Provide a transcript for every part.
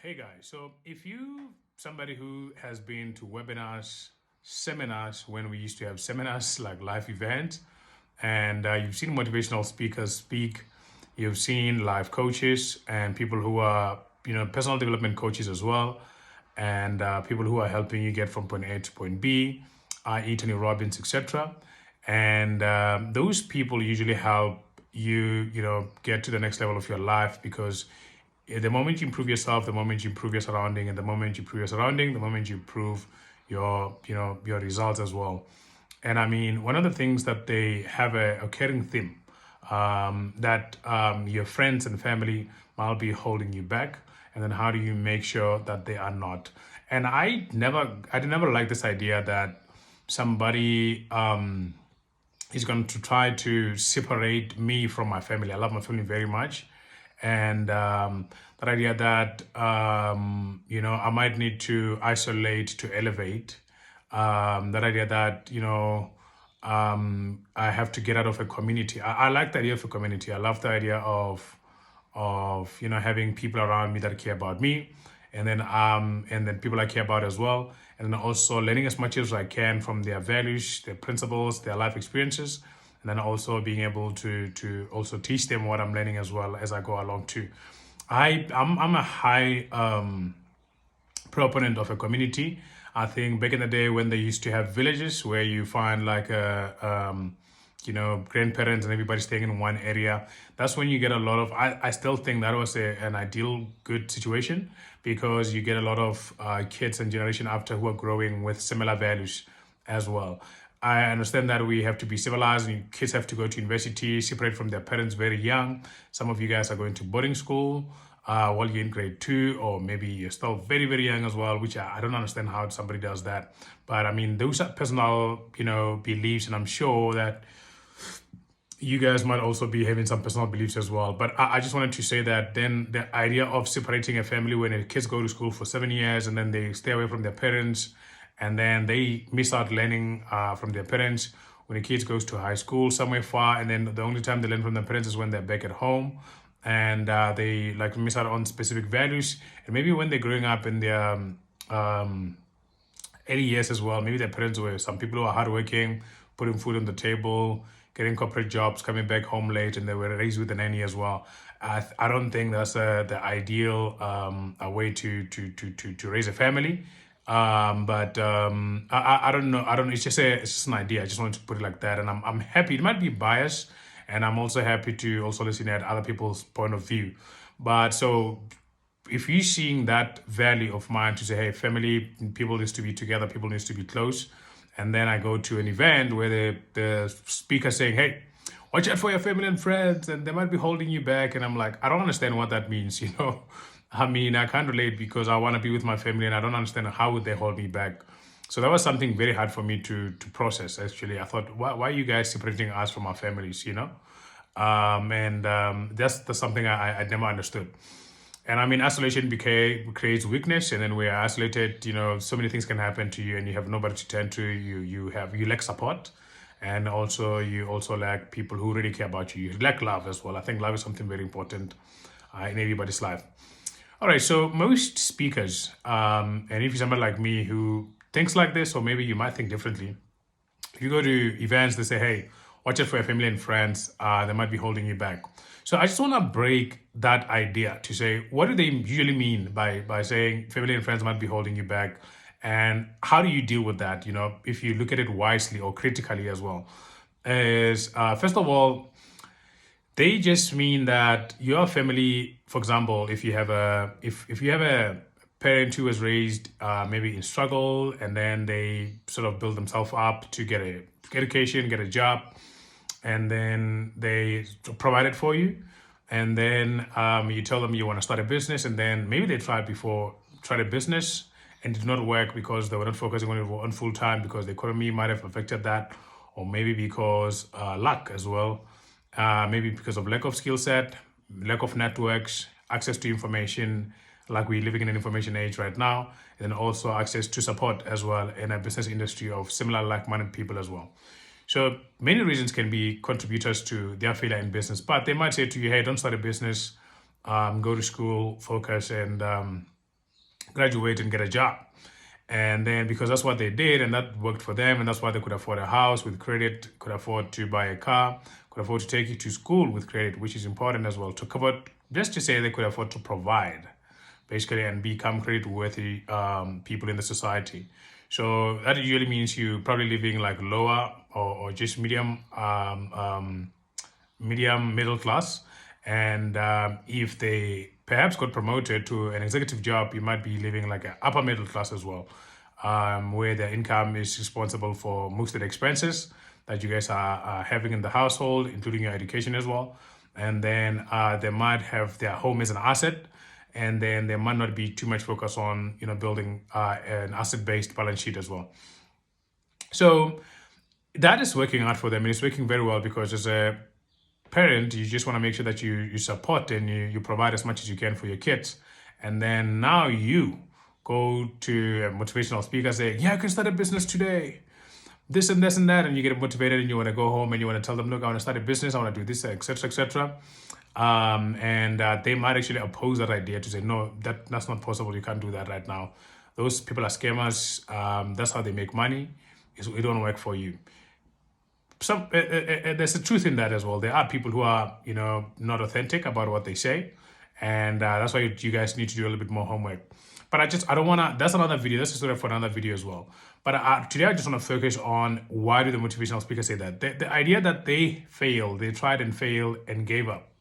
Hey guys, so if you somebody who has been to webinars, seminars when we used to have seminars like live events, and you've seen motivational speakers speak, you've seen live coaches and people who are personal development coaches as well, and people who are helping you get from point A to point B, i.e. Tony Robbins, etc. And those people usually help you get to the next level of your life because the moment you improve yourself, the moment you improve your surrounding, and the moment you improve your surrounding, the moment you improve your results as well. And I mean, one of the things that they have a caring theme that your friends and family might be holding you back, and then how do you make sure that they are not? And I did never like this idea that somebody is going to try to separate me from my family. I love my family very much, and that idea that I might need to isolate to elevate. That idea that I have to get out of a community. I like the idea of a community. I love the idea of having people around me that care about me, and then people I care about as well, and then also learning as much as I can from their values, their principles, their life experiences, and then also being able to also teach them what I'm learning as well as I go along too. I'm a high proponent of a community. I think back in the day when they used to have villages where you find like grandparents and everybody staying in one area. That's when you get a lot of. I still think that was an ideal good situation because you get a lot of kids and generation after who are growing with similar values as well. I understand that we have to be civilized and kids have to go to university, separate from their parents very young. Some of you guys are going to boarding school while you're in grade two, or maybe you're still very, very young as well, which I don't understand how somebody does that. But I mean, those are personal, beliefs, and I'm sure that you guys might also be having some personal beliefs as well. But I just wanted to say that then the idea of separating a family when the kids go to school for 7 years and then they stay away from their parents and then they miss out learning from their parents when the kids goes to high school somewhere far, and then the only time they learn from their parents is when they're back at home, and they like miss out on specific values. And maybe when they're growing up in their early years as well, maybe their parents were some people who are hardworking, putting food on the table, getting corporate jobs, coming back home late, and they were raised with a nanny as well. I don't think that's the ideal a way to raise a family. But I don't know. I don't. It's just an idea. I just wanted to put it like that, and I'm happy. It might be biased, and I'm also happy to also listen at other people's point of view. But so if you're seeing that value of mine to say, hey, family, people needs to be together, people needs to be close, and then I go to an event where the speaker saying, hey, watch out for your family and friends, and they might be holding you back, and I'm like, I don't understand what that means. I mean, I can't relate because I want to be with my family, and I don't understand how would they hold me back. So that was something very hard for me to process. Actually, I thought, why are you guys separating us from our families? And that's something I never understood. And I mean, isolation creates weakness, and then we're isolated. So many things can happen to you, and you have nobody to turn to. You lack support, and also you also lack people who really care about you. You lack love as well. I think love is something very important in everybody's life. All right, so most speakers, and if you're somebody like me who thinks like this, or maybe you might think differently, if you go to events, they say, hey, watch out for your family and friends. They might be holding you back. So I just want to break that idea to say, what do they usually mean by saying family and friends might be holding you back? And how do you deal with that, if you look at it wisely or critically as well? Is first of all, they just mean that your family, for example, if you have a parent who was raised maybe in struggle, and then they sort of build themselves up to get a education, get a job, and then they provide it for you, and then you tell them you want to start a business, and then maybe they tried a business and it did not work because they were not focusing on it on full time because the economy might have affected that, or maybe because luck as well, maybe because of lack of skill set, lack of networks, access to information, like we're living in an information age right now, and then also access to support as well in a business industry of similar like-minded people as well. So many reasons can be contributors to their failure in business, but they might say to you, hey, don't start a business, go to school, focus, and graduate and get a job. And then because that's what they did and that worked for them, and that's why they could afford a house with credit, could afford to buy a car, could afford to take you to school with credit, which is important as well, to cover, just to say they could afford to provide basically and become credit worthy people in the society. So that usually means you probably living like lower or just medium middle class. And if they perhaps got promoted to an executive job, you might be living like an upper middle class as well, where their income is responsible for most of the expenses that you guys are having in the household, including your education as well. And then they might have their home as an asset, and then there might not be too much focus on building an asset-based balance sheet as well. So that is working out for them, and it's working very well because as a parent, you just want to make sure that you support and you provide as much as you can for your kids. And then now you go to a motivational speaker saying, yeah, I can start a business today, this and this and that, and you get motivated and you want to go home and you want to tell them, look, I want to start a business, I want to do this, etc., etc. And they might actually oppose that idea to say, no, that's not possible, you can't do that right now. Those people are scammers. That's how they make money. It don't work for you. There's a truth in that as well. There are people who are not authentic about what they say, and that's why you guys need to do a little bit more homework. But I don't want to. That's another video. That's a story for another video as well. But today I just want to focus on why do the motivational speakers say that. The idea that they failed, they tried and failed and gave up,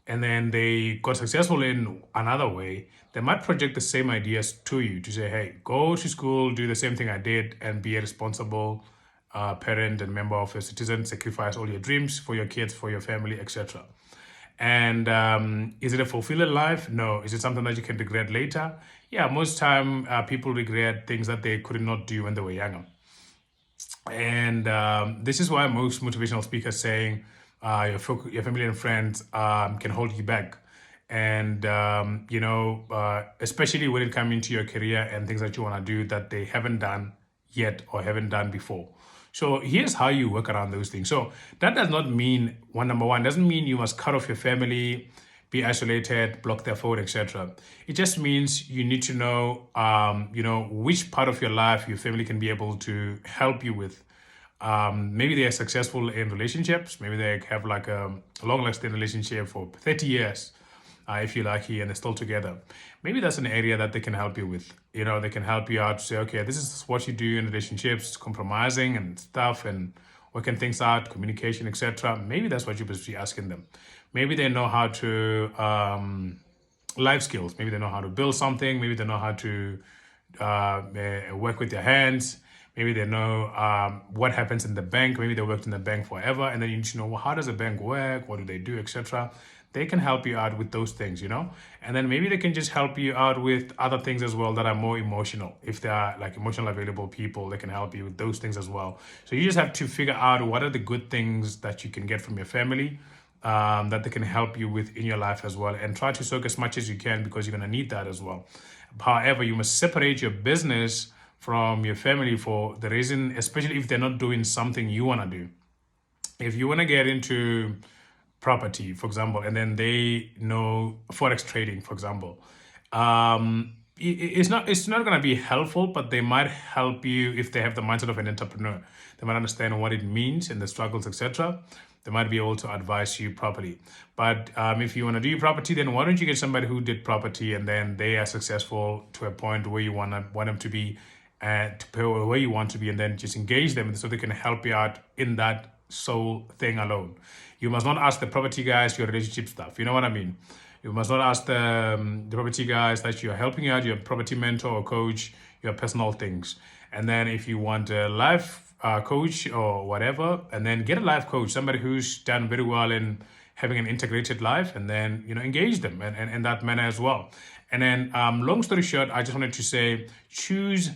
and then they got successful in another way, they might project the same ideas to you to say, hey, go to school, do the same thing I did, and be a responsible parent and member of a citizen, sacrifice all your dreams for your kids, for your family, etc. And is it a fulfilling life? No. Is it something that you can regret later? Yeah, most time people regret things that they could not do when they were younger. And this is why most motivational speakers saying your family and friends can hold you back. And, especially when it comes into your career and things that you want to do that they haven't done yet or haven't done before. So here's how you work around those things. So that does not mean, number one, doesn't mean you must cut off your family, be isolated, block their phone, etc. It just means you need to know, which part of your life your family can be able to help you with. Maybe they are successful in relationships. Maybe they have like a long-lasting relationship for 30 years. If you're lucky and they're still together. Maybe that's an area that they can help you with. They can help you out to say, okay, this is what you do in relationships, compromising and stuff and working things out, communication, etc. Maybe that's what you're supposed to be asking them. Maybe they know how to, life skills. Maybe they know how to build something. Maybe they know how to work with their hands. Maybe they know what happens in the bank. Maybe they worked in the bank forever. And then you need to know, well, how does a bank work? What do they do, etc. They can help you out with those things, and then maybe they can just help you out with other things as well that are more emotional. If they are like emotional available people, they can help you with those things as well. So you just have to figure out what are the good things that you can get from your family that they can help you with in your life as well, and try to soak as much as you can because you're going to need that as well. However, you must separate your business from your family for the reason, especially if they're not doing something you want to do. If you want to get into property, for example, and then they know forex trading, for example, it's not going to be helpful, but they might help you if they have the mindset of an entrepreneur. They might understand what it means and the struggles, etc. They might be able to advise you properly. But if you want to do property, then why don't you get somebody who did property and then they are successful to a point where you want them to be, where you want to be, and then just engage them so they can help you out in that sole thing alone. You must not ask the property guys your relationship stuff. You know what I mean? You must not ask the property guys that you're helping out, your property mentor or coach, your personal things. And then if you want a life coach or whatever, and then get a life coach, somebody who's done very well in having an integrated life, and then engage them and in that manner as well. And then long story short, I just wanted to say, choose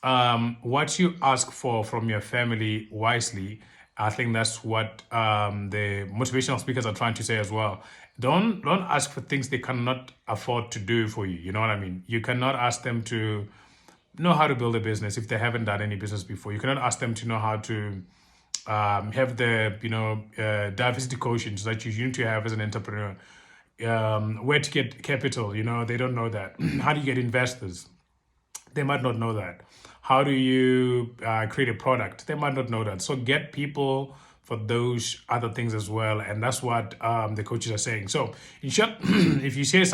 what you ask for from your family wisely. I think that's what the motivational speakers are trying to say as well. Don't ask for things they cannot afford to do for you. You know what I mean? You cannot ask them to know how to build a business if they haven't done any business before. You cannot ask them to know how to have the diversity quotient that you need to have as an entrepreneur. where to get capital. They don't know that. How do you get investors? They might not know that. How do you create a product? They might not know that. So get people for those other things as well, and that's what the coaches are saying. So in short, if you hear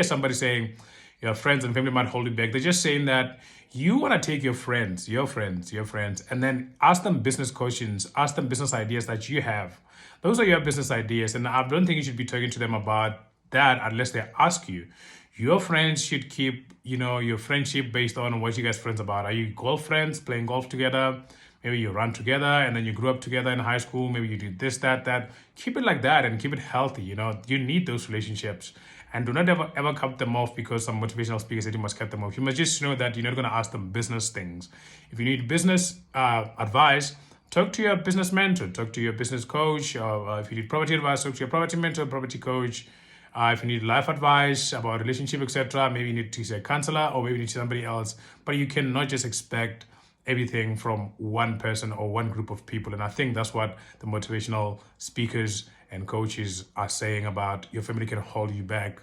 somebody saying your friends and family might hold you back, they're just saying that you want to take your friends, and then ask them business questions, ask them business ideas that you have. Those are your business ideas, and I don't think you should be talking to them about that unless they ask you. Your friends should keep, your friendship based on what you guys friends about. Are you golf friends, playing golf together? Maybe you run together and then you grew up together in high school. Maybe you did this, that, that. Keep it like that and keep it healthy. You need those relationships. And do not ever cut them off because some motivational speaker said you must cut them off. You must just know that you're not going to ask them business things. If you need business advice, talk to your business mentor, talk to your business coach. Or if you need property advice, talk to your property mentor, property coach. If you need life advice about relationship, etc., maybe you need to see a counselor or maybe you need to see somebody else. But you cannot just expect everything from one person or one group of people. And I think that's what the motivational speakers and coaches are saying about your family can hold you back.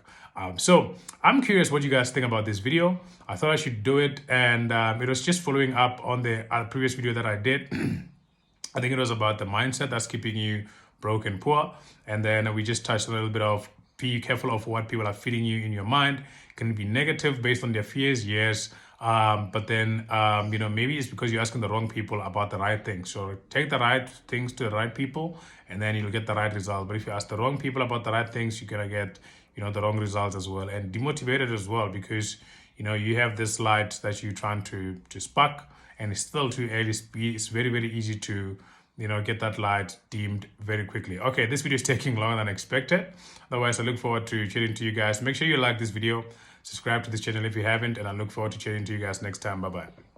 So I'm curious what you guys think about this video. I thought I should do it, and it was just following up on the previous video that I did. I think it was about the mindset that's keeping you broke and poor. And then we just touched a little bit of be careful of what people are feeding you in your mind. Can it be negative based on their fears? Yes. But then, maybe it's because you're asking the wrong people about the right things. So take the right things to the right people and then you'll get the right result. But if you ask the wrong people about the right things, you're going to get, the wrong results as well, and demotivated as well because, you have this light that you're trying to spark and it's still too early. It's very, very easy to get that light dimmed very quickly. Okay, this video is taking longer than expected. Otherwise, I look forward to chatting to you guys. Make sure you like this video, subscribe to this channel if you haven't, and I look forward to chatting to you guys next time. Bye-bye.